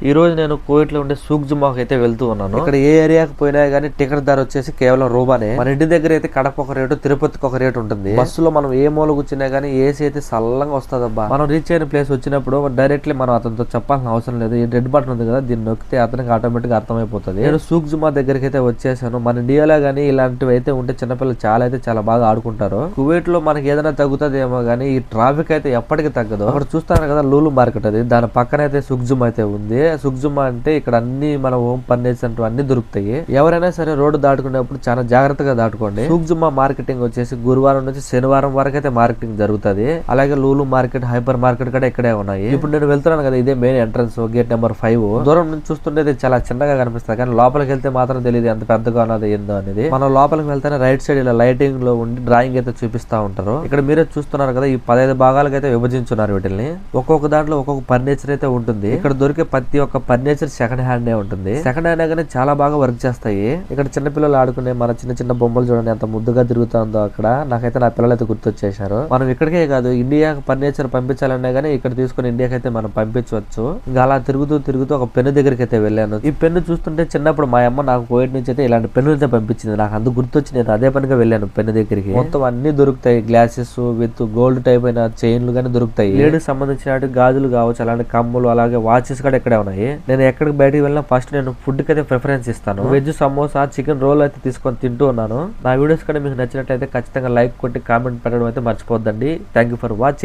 ఈ రోజు నేను కువైట్ లో ఉండే సూక్ జుమాకి అయితే వెళ్తూ ఉన్నాను. ఇక్కడ ఏ ఏరియాకి పోయినా గానీ టికెట్ ధర వచ్చేసి కేవలం రూపానే. మన ఇంటి దగ్గర అయితే కడప ఒక రేటు, తిరుపతికి ఒక రేటు ఉంటుంది. బస్సులో మనం ఏ మూల కూర్చున్నా గానీ ఏసీ అయితే చల్లంగా వస్తుందబ్బా. మనం రీచ్ అయిన ప్లేస్ వచ్చినప్పుడు డైరెక్ట్లీ మనం అతనితో చెప్పాల్సిన అవసరం లేదు. ఈ రెడ్ బటన్ ఉంది కదా, దీన్ని నొక్కితే అతనికి ఆటోమేటిక్ గా అర్థమైపోతుంది. నేను సూక్ జుమా దగ్గరికి అయితే వచ్చేసాను. మన ఇండియాలో గానీ ఇలాంటివి అయితే ఉంటే చిన్నపిల్లలు చాలా బాగా ఆడుకుంటారు. కువైట్ లో మనకి ఏదైనా తగ్గుతుందేమో గానీ ఈ ట్రాఫిక్ అయితే ఎప్పటికీ తగ్గదు. అక్కడ చూస్తాను కదా లూలు మార్కెట్, అది దాని పక్కన అయితే సూక్ జుమా అయితే ఉంది. సూక్ జుమా అంటే ఇక్కడ అన్ని మన హోమ్ ఫర్నిచర్ అంటూ అన్ని దొరుకుతాయి. ఎవరైనా సరే రోడ్డు దాటుకునేప్పుడు చాలా జాగ్రత్తగా దాటుకోండి. సూక్ జుమా మార్కెటింగ్ వచ్చేసి గురువారం నుంచి శనివారం వరకు అయితే మార్కెటింగ్ జరుగుతుంది. అలాగే లూలు మార్కెట్, హైపర్ మార్కెట్ కూడా ఇక్కడే ఉన్నాయి. ఇప్పుడు నేను వెళ్తున్నాను కదా, ఇదే మెయిన్ ఎంట్రన్స్, గేట్ నెంబర్ 5. దూరం నుంచి చూస్తుంటే చాలా చిన్నగా కనిపిస్తుంది, కానీ లోపలికి వెళ్తే మాత్రం తెలియదు ఎంత పెద్దగా ఉన్నది ఏందో అనేది. మనం లోపలికి వెళ్తేనే రైట్ సైడ్ ఇలా లైటింగ్ లో ఉండి డ్రాయింగ్ అయితే చూపిస్తా ఉంటారు. ఇక్కడ మీరే చూస్తున్నారు కదా, ఈ 15 భాగాలకు అయితే విభజించున్నారు వీటిని. ఒక్కొక్క దాంట్లో ఒక్కొక్క ఫర్నిచర్ అయితే ఉంటుంది. ఇక్కడ దొరికే ప్రతి ఒక్క ఫర్నిచర్ సెకండ్ హ్యాండ్ ఉంటుంది. సెకండ్ హ్యాండ్ గానీ చాలా బాగా వర్క్ చేస్తాయి. ఇక్కడ చిన్న పిల్లలు ఆడుకునే మన చిన్న బొమ్మలు చూడండి ఎంత ముద్దుగా తిరుగుతుందో. అక్కడ నాకైతే నా పిల్లలు అయితే గుర్తొచ్చేసారు. మనం ఇక్కడికే కాదు, ఇండియాకి ఫర్నిచర్ పంపించాలన్నా గానీ ఇక్కడ తీసుకుని ఇండియాకి అయితే మనం పంపించవచ్చు. ఇంకా అలా తిరుగుతూ ఒక పెన్ను దగ్గరికి అయితే వెళ్ళాను. ఈ పెన్ను చూస్తుంటే చిన్నప్పుడు మా అమ్మ నాకు కువైట్ నుంచి అయితే ఇలాంటి పెన్ను అయితే పంపించింది. నాకు అందుకు గుర్తొచ్చి నేను అదే పనిగా వెళ్ళాను పెన్ను దగ్గరికి. మొత్తం అన్ని దొరుకుతాయి, గ్లాసెస్ విత్ గోల్డ్ టైప్ అయిన చైన్లు గానీ దొరుకుతాయి. లేడీకి సంబంధించిన గాజులు కావచ్చు, అలాంటి కమ్ములు, అలాగే వాచెస్ కూడా ఇక్కడే ఉన్నాయి. నేను ఎక్కడికి బయటకు వెళ్ళినా ఫస్ట్ నేను ఫుడ్ కి అయితే ప్రిఫరెన్స్ ఇస్తాను. వెజ్ సమోసా, చికెన్ రోల్ అయితే తీసుకొని తింటూ ఉన్నాను. నా వీడియోస్ కూడా మీకు నచ్చినట్లయితే ఖచ్చితంగా లైక్ కొట్టి కామెంట్ పెట్టడం అయితే మర్చిపోద్దండి. Thank you for watching.